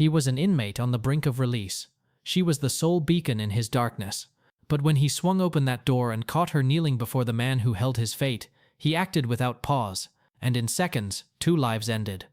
He was an inmate on the brink of release. She was the sole beacon in his darkness. But when he swung open that door and caught her kneeling before the man who held his fate, he acted without pause, and in seconds, 2 lives ended.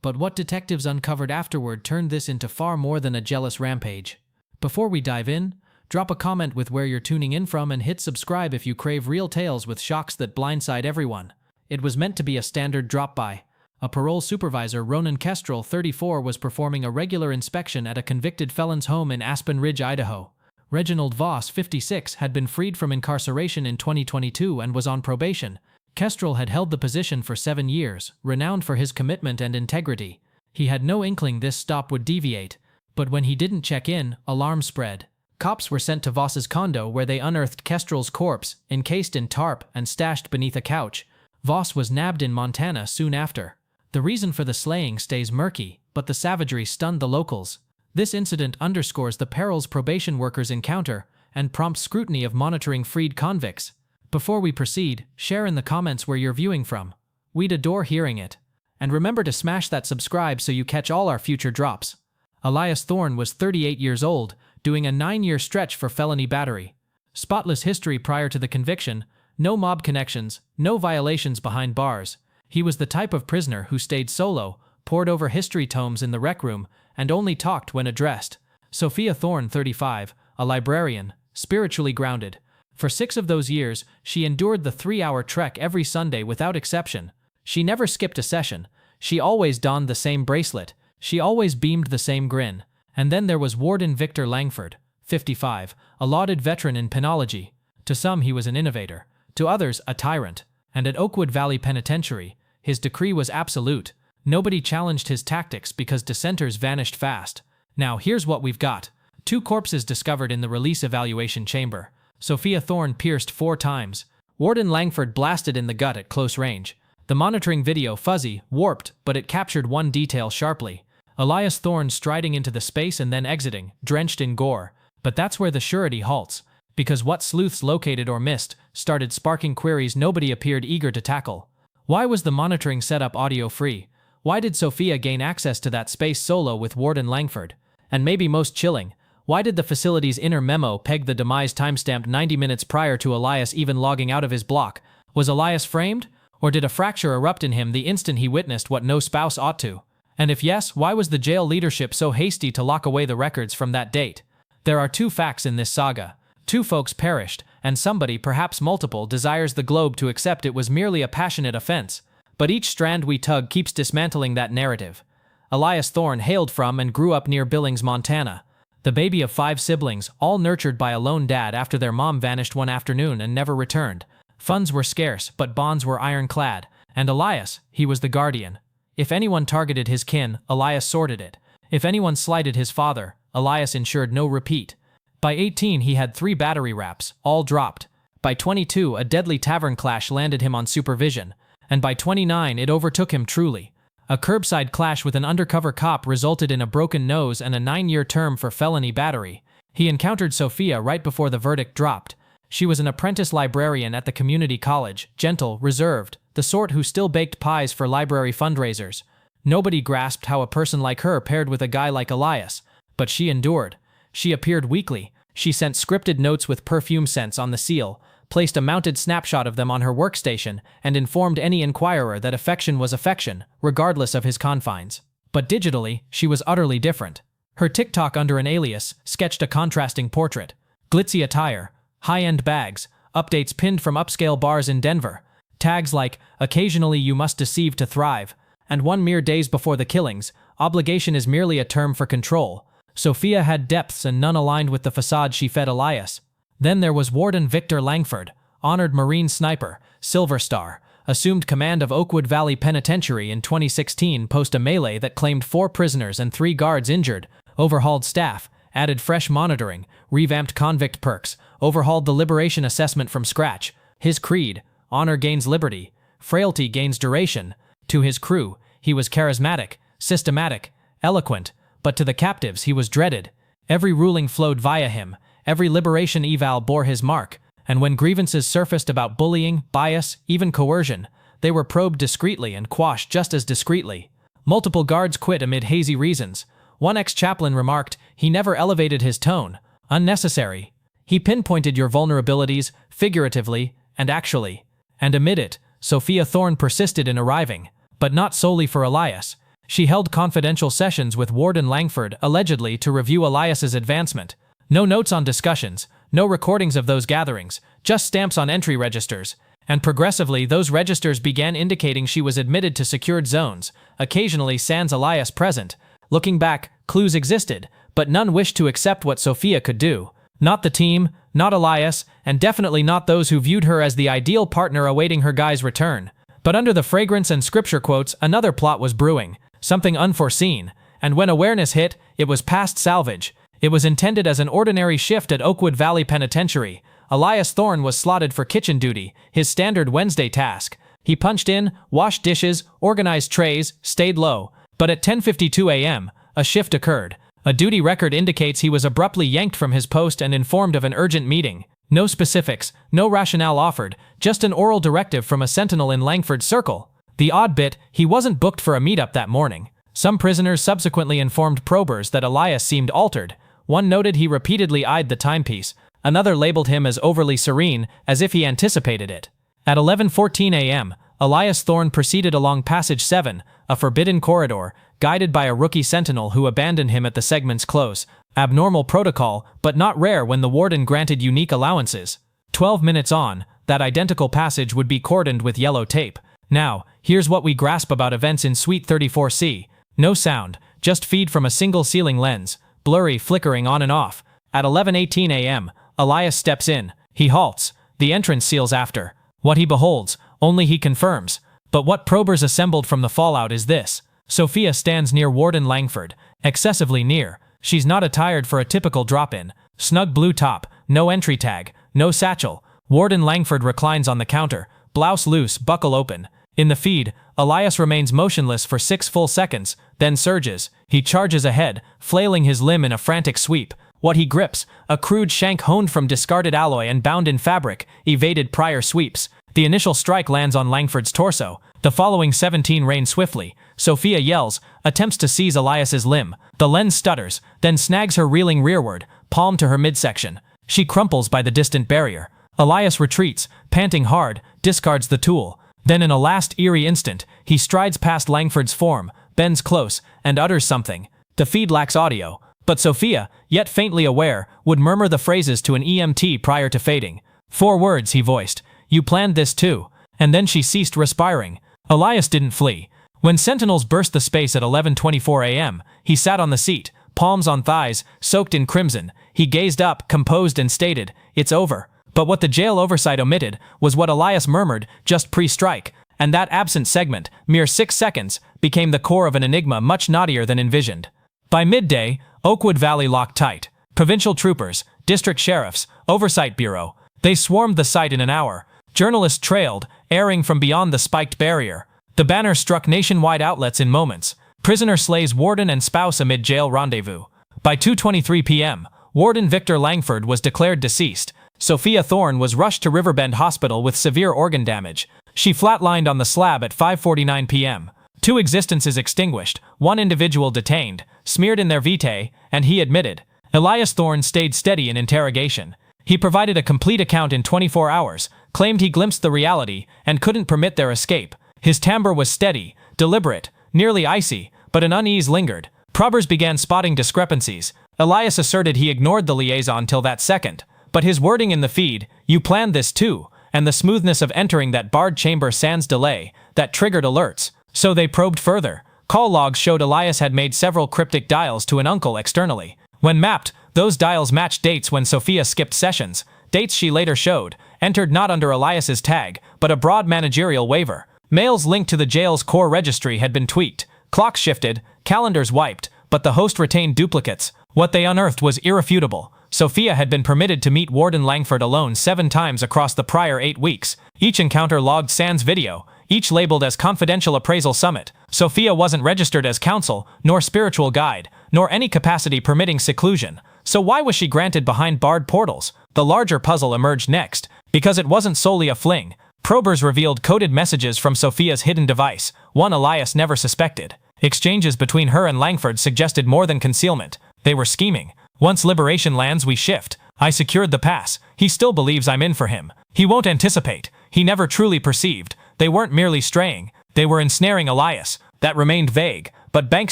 But what detectives uncovered afterward turned this into far more than a jealous rampage. Before we dive in, drop a comment with where you're tuning in from and hit subscribe if you crave real tales with shocks that blindside everyone. It was meant to be a standard drop-by. A parole supervisor, Ronan Kestrel, 34, was performing a regular inspection at a convicted felon's home in Aspen Ridge, Idaho. Reginald Voss, 56, had been freed from incarceration in 2022 and was on probation. Kestrel had held the position for 7 years, renowned for his commitment and integrity. He had no inkling this stop would deviate, but when he didn't check in, alarm spread. Cops were sent to Voss's condo where they unearthed Kestrel's corpse, encased in tarp and stashed beneath a couch. Voss was nabbed in Montana soon after. The reason for the slaying stays murky, but the savagery stunned the locals. This incident underscores the perils probation workers encounter and prompts scrutiny of monitoring freed convicts. Before we proceed, share in the comments where you're viewing from. We'd adore hearing it. And remember to smash that subscribe so you catch all our future drops. Elias Thorne was 38 years old, doing a 9-year stretch for felony battery. Spotless history prior to the conviction, no mob connections, no violations behind bars. He was the type of prisoner who stayed solo, pored over history tomes in the rec room, and only talked when addressed. Sophia Thorne, 35, a librarian, spiritually grounded. For 6 of those years, she endured the 3-hour trek every Sunday without exception. She never skipped a session. She always donned the same bracelet. She always beamed the same grin. And then there was Warden Victor Langford, 55, a lauded veteran in penology. To some he was an innovator, to others a tyrant. And at Oakwood Valley Penitentiary, his decree was absolute. Nobody challenged his tactics because dissenters vanished fast. Now here's what we've got. 2 corpses discovered in the release evaluation chamber. Sophia Thorne pierced 4 times. Warden Langford blasted in the gut at close range. The monitoring video fuzzy, warped, but it captured one detail sharply. Elias Thorne striding into the space and then exiting, drenched in gore. But that's where the surety halts. Because what sleuths located or missed started sparking queries nobody appeared eager to tackle. Why was the monitoring setup audio-free? Why did Sophia gain access to that space solo with Warden Langford? And maybe most chilling, why did the facility's inner memo peg the demise timestamped 90 minutes prior to Elias even logging out of his block? Was Elias framed? Or did a fracture erupt in him the instant he witnessed what no spouse ought to? And if yes, why was the jail leadership so hasty to lock away the records from that date? There are 2 facts in this saga. 2 folks perished, and somebody, perhaps multiple, desires the globe to accept it was merely a passionate offense. But each strand we tug keeps dismantling that narrative. Elias Thorne hailed from and grew up near Billings, Montana. The baby of 5 siblings, all nurtured by a lone dad after their mom vanished one afternoon and never returned. Funds were scarce, but bonds were ironclad. And Elias, he was the guardian. If anyone targeted his kin, Elias sorted it. If anyone slighted his father, Elias ensured no repeat. By 18, he had 3 battery raps, all dropped. By 22, a deadly tavern clash landed him on supervision. And by 29, it overtook him truly. A curbside clash with an undercover cop resulted in a broken nose and a 9-year term for felony battery. He encountered Sophia right before the verdict dropped. She was an apprentice librarian at the community college, gentle, reserved, the sort who still baked pies for library fundraisers. Nobody grasped how a person like her paired with a guy like Elias. But she endured. She appeared weekly. She sent scripted notes with perfume scents on the seal, placed a mounted snapshot of them on her workstation, and informed any inquirer that affection was affection, regardless of his confines. But digitally, she was utterly different. Her TikTok under an alias sketched a contrasting portrait. Glitzy attire, high-end bags, updates pinned from upscale bars in Denver, tags like, "Occasionally you must deceive to thrive," and 1 mere days before the killings, "Obligation is merely a term for control." Sophia had depths and none aligned with the facade she fed Elias. Then there was Warden Victor Langford, honored Marine sniper, Silver Star, assumed command of Oakwood Valley Penitentiary in 2016 post a melee that claimed 4 prisoners and 3 guards injured, overhauled staff, added fresh monitoring, revamped convict perks, overhauled the liberation assessment from scratch. His creed, honor gains liberty, frailty gains duration. To his crew, he was charismatic, systematic, eloquent, but to the captives he was dreaded. Every ruling flowed via him, every liberation eval bore his mark, and when grievances surfaced about bullying, bias, even coercion, they were probed discreetly and quashed just as discreetly. Multiple guards quit amid hazy reasons. one ex-chaplain remarked, "He never elevated his tone. Unnecessary. He pinpointed your vulnerabilities, figuratively and actually." And amid it, Sophia Thorne persisted in arriving. But not solely for Elias. She held confidential sessions with Warden Langford, allegedly to review Elias's advancement. No notes on discussions, no recordings of those gatherings, just stamps on entry registers. And progressively, those registers began indicating she was admitted to secured zones, occasionally sans Elias present. Looking back, clues existed, but none wished to accept what Sophia could do. Not the team, not Elias, and definitely not those who viewed her as the ideal partner awaiting her guy's return. But under the fragrance and scripture quotes, another plot was brewing, something unforeseen, and when awareness hit, it was past salvage. It was intended as an ordinary shift at Oakwood Valley Penitentiary. Elias Thorne was slotted for kitchen duty, his standard Wednesday task. He punched in, washed dishes, organized trays, stayed low. But at 10:52 a.m., a shift occurred. A duty record indicates he was abruptly yanked from his post and informed of an urgent meeting. No specifics, no rationale offered, just an oral directive from a sentinel in Langford's circle. The odd bit, he wasn't booked for a meetup that morning. Some prisoners subsequently informed probers that Elias seemed altered. One noted he repeatedly eyed the timepiece. Another labeled him as overly serene, as if he anticipated it. At 11:14 a.m., Elias Thorne proceeded along Passage 7, a forbidden corridor, guided by a rookie sentinel who abandoned him at the segment's close. Abnormal protocol, but not rare when the warden granted unique allowances. 12 minutes on, that identical passage would be cordoned with yellow tape. Now, here's what we grasp about events in Suite 34C. No sound, just feed from a single ceiling lens, blurry flickering on and off. At 11:18 a.m., Elias steps in. He halts. The entrance seals after. What he beholds, only he confirms. But what probers assembled from the fallout is this. Sophia stands near Warden Langford, excessively near. She's not attired for a typical drop-in. Snug blue top, no entry tag, no satchel. Warden Langford reclines on the counter, blouse loose, buckle open. In the feed, Elias remains motionless for 6 full seconds, then surges. He charges ahead, flailing his limb in a frantic sweep. What he grips, a crude shank honed from discarded alloy and bound in fabric, evaded prior sweeps. The initial strike lands on Langford's torso. The following 17 rain swiftly. Sophia yells, attempts to seize Elias's limb. The lens stutters, then snags her reeling rearward, palm to her midsection. She crumples by the distant barrier. Elias retreats, panting hard, discards the tool. Then in a last eerie instant, he strides past Langford's form, bends close, and utters something. The feed lacks audio, but Sophia, yet faintly aware, would murmur the phrases to an EMT prior to fading. 4 words, he voiced. You planned this too. And then she ceased respiring. Elias didn't flee. When sentinels burst the space at 11:24 a.m., he sat on the seat, palms on thighs, soaked in crimson. He gazed up, composed, and stated, "It's over." But what the jail oversight omitted was what Elias murmured just pre-strike, and that absent segment, mere 6 seconds, became the core of an enigma much knottier than envisioned. By midday, Oakwood Valley locked tight. Provincial troopers, district sheriffs, oversight bureau. They swarmed the site in an hour. Journalists trailed, airing from beyond the spiked barrier. The banner struck nationwide outlets in moments. Prisoner slays warden and spouse amid jail rendezvous. By 2:23 p.m., Warden Victor Langford was declared deceased. Sophia Thorne was rushed to Riverbend Hospital with severe organ damage. She flatlined on the slab at 5:49 p.m. 2 existences extinguished, 1 individual detained, smeared in their vitae, and he admitted. Elias Thorne stayed steady in interrogation. He provided a complete account in 24 hours, claimed he glimpsed the reality, and couldn't permit their escape. His timbre was steady, deliberate, nearly icy, but an unease lingered. Probers began spotting discrepancies. Elias asserted he ignored the liaison till that second, but his wording in the feed, "You planned this too," and the smoothness of entering that barred chamber sans delay, that triggered alerts. So they probed further. Call logs showed Elias had made several cryptic dials to an uncle externally. When mapped, those dials matched dates when Sophia skipped sessions, dates she later showed, entered not under Elias's tag, but a broad managerial waiver. Mails linked to the jail's core registry had been tweaked, clocks shifted, calendars wiped, but the host retained duplicates. What they unearthed was irrefutable. Sophia had been permitted to meet Warden Langford alone 7 times across the prior 8 weeks, each encounter logged sans video, each labeled as Confidential Appraisal Summit. Sophia wasn't registered as counsel, nor spiritual guide, nor any capacity permitting seclusion. So why was she granted behind barred portals? The larger puzzle emerged next, because it wasn't solely a fling. Probers revealed coded messages from Sophia's hidden device, one Elias never suspected. Exchanges between her and Langford suggested more than concealment. They were scheming. Once liberation lands, we shift. I secured the pass. He still believes I'm in for him. He won't anticipate. He never truly perceived. They weren't merely straying. They were ensnaring Elias. That remained vague, but bank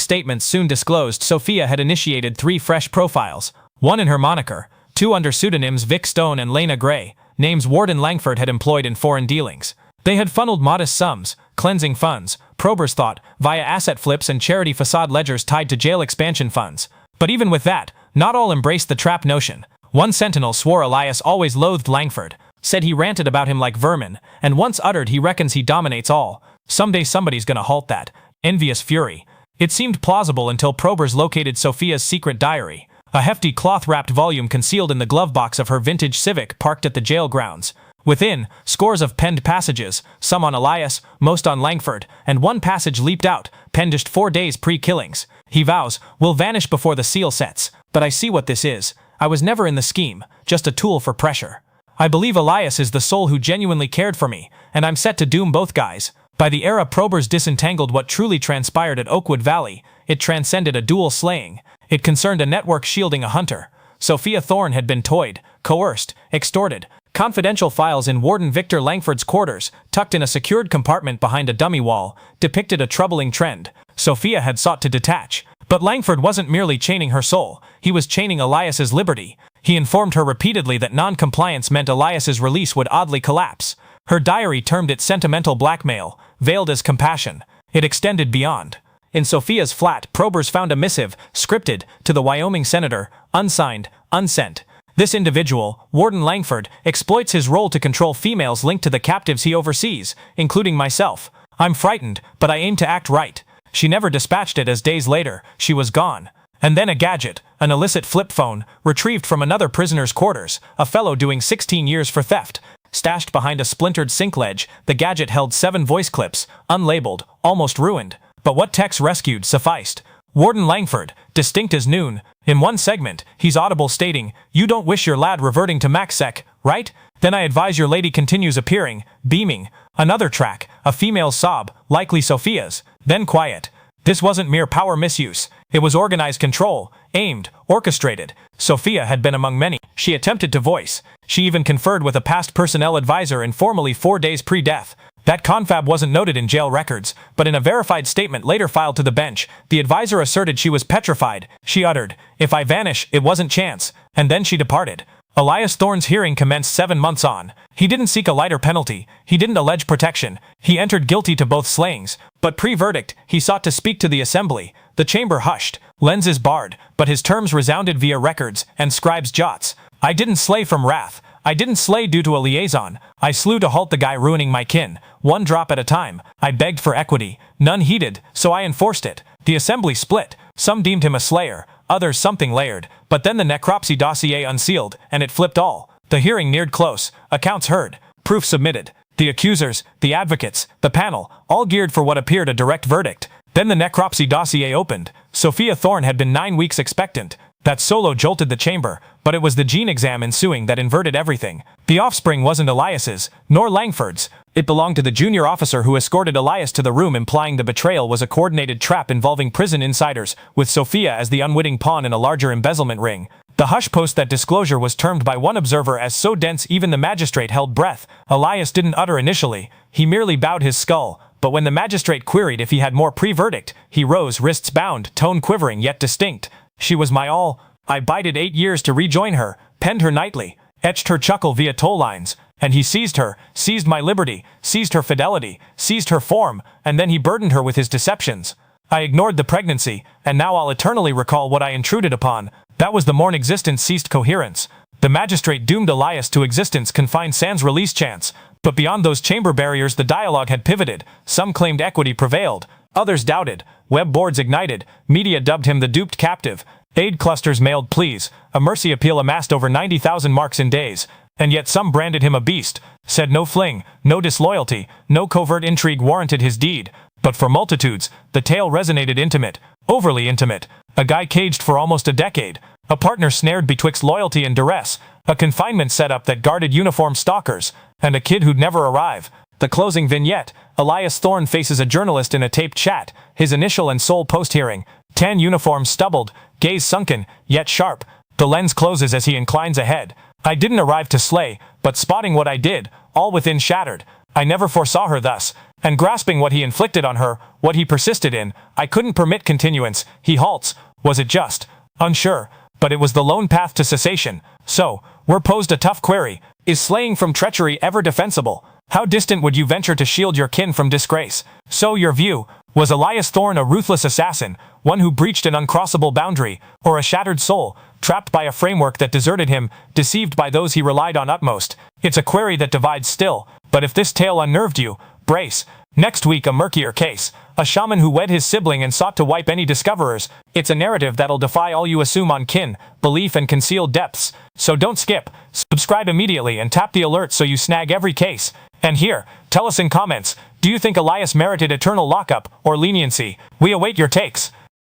statements soon disclosed Sophia had initiated 3 fresh profiles, one in her moniker, 2 under pseudonyms Vic Stone and Lena Gray, names Warden Langford had employed in foreign dealings. They had funneled modest sums, cleansing funds, Probers thought, via asset flips and charity facade ledgers tied to jail expansion funds. But even with that, not all embraced the trap notion. One sentinel swore Elias always loathed Langford, said he ranted about him like vermin, and once uttered he reckons he dominates all. Someday somebody's gonna halt that. Envious fury. It seemed plausible until probers located Sophia's secret diary, a hefty cloth-wrapped volume concealed in the glove box of her vintage Civic parked at the jail grounds. Within, scores of penned passages, some on Elias, most on Langford, and one passage leaped out, penned just 4 days pre-killings. He vows, "Will vanish before the seal sets, but I see what this is. I was never in the scheme, just a tool for pressure. I believe Elias is the soul who genuinely cared for me, and I'm set to doom both guys." By the era probers disentangled what truly transpired at Oakwood Valley, it transcended a dual slaying. It concerned a network shielding a hunter. Sophia Thorne had been toyed, coerced, extorted. Confidential files in Warden Victor Langford's quarters, tucked in a secured compartment behind a dummy wall, depicted a troubling trend. Sophia had sought to detach. But Langford wasn't merely chaining her soul, he was chaining Elias's liberty. He informed her repeatedly that non-compliance meant Elias's release would oddly collapse. Her diary termed it sentimental blackmail, veiled as compassion. It extended beyond. In Sophia's flat, probers found a missive, scripted, to the Wyoming senator, unsigned, unsent. This individual, Warden Langford, exploits his role to control females linked to the captives he oversees, including myself. I'm frightened, but I aim to act right. She never dispatched it as days later, she was gone. And then a gadget, an illicit flip phone, retrieved from another prisoner's quarters, a fellow doing 16 years for theft. Stashed behind a splintered sink ledge, the gadget held 7 voice clips, unlabeled, almost ruined. But what Tex rescued sufficed. Warden Langford, distinct as noon. In one segment, he's audible stating, "You don't wish your lad reverting to MacSec, right? Then I advise your lady continues appearing, beaming." Another track, a female's sob, likely Sophia's. Then quiet. This wasn't mere power misuse. It was organized control, aimed, orchestrated. Sophia had been among many she attempted to voice. She even conferred with a past personnel advisor informally 4 days pre-death. That confab wasn't noted in jail records, but in a verified statement later filed to the bench, the advisor asserted she was petrified. She uttered, "If I vanish, it wasn't chance," and then she departed. Elias Thorne's hearing commenced 7 months on. He didn't seek a lighter penalty. He didn't allege protection. He entered guilty to both slayings. But pre-verdict, he sought to speak to the assembly. The chamber hushed. Lenses barred, but his terms resounded via records and scribes' jots. "I didn't slay from wrath. I didn't slay due to a liaison. I slew to halt the guy ruining my kin. One drop at a time. I begged for equity. None heeded, so I enforced it." The assembly split. Some deemed him a slayer, others something layered. But then the necropsy dossier unsealed, and it flipped all. The hearing neared close, accounts heard, proof submitted. The accusers, the advocates, the panel, all geared for what appeared a direct verdict. Then the necropsy dossier opened. Sophia Thorne had been 9 weeks expectant. That solo jolted the chamber, but it was the gene exam ensuing that inverted everything. The offspring wasn't Elias's, nor Langford's. It belonged to the junior officer who escorted Elias to the room, implying the betrayal was a coordinated trap involving prison insiders, with Sophia as the unwitting pawn in a larger embezzlement ring. The hush post that disclosure was termed by one observer as so dense even the magistrate held breath. Elias didn't utter initially. He merely bowed his skull. But when the magistrate queried if he had more pre-verdict, he rose, wrists bound, tone quivering yet distinct. "She was my all. I bided 8 years to rejoin her, penned her nightly, etched her chuckle via toll lines. And he seized her, seized my liberty, seized her fidelity, seized her form, and then he burdened her with his deceptions. I ignored the pregnancy, and now I'll eternally recall what I intruded upon. That was the morn existence ceased coherence." The magistrate doomed Elias to existence confined sans release chance. But beyond those chamber barriers the dialogue had pivoted. Some claimed equity prevailed. Others doubted. Web boards ignited. Media dubbed him the duped captive. Aid clusters mailed pleas. A mercy appeal amassed over 90,000 marks in days. And yet some branded him a beast. Said no fling, no disloyalty, no covert intrigue warranted his deed. But for multitudes, the tale resonated intimate. Overly intimate. A guy caged for almost a decade. A partner snared betwixt loyalty and duress. A confinement setup that guarded uniformed stalkers. And a kid who'd never arrive. The closing vignette. Elias Thorne faces a journalist in a taped chat, his initial and sole post-hearing. Tan uniform stubbled, gaze sunken, yet sharp. The lens closes as he inclines ahead. I didn't arrive to slay, but spotting what I did, all within shattered. I never foresaw her thus, and grasping what he inflicted on her, what he persisted in, I couldn't permit continuance. He halts. Was it just? Unsure. But it was the lone path to cessation. So, we're posed a tough query. Is slaying from treachery ever defensible? How distant would you venture to shield your kin from disgrace? So your view, was Elias Thorne a ruthless assassin, one who breached an uncrossable boundary, or a shattered soul, trapped by a framework that deserted him, deceived by those he relied on utmost? It's a query that divides still, but if this tale unnerved you, brace. Next week a murkier case. A shaman who wed his sibling and sought to wipe any discoverers. It's a narrative that'll defy all you assume on kin, belief and concealed depths. So don't skip. Subscribe immediately and tap the alert so you snag every case. And here, tell us in comments, do you think Elias merited eternal lockup or leniency? We await your takes.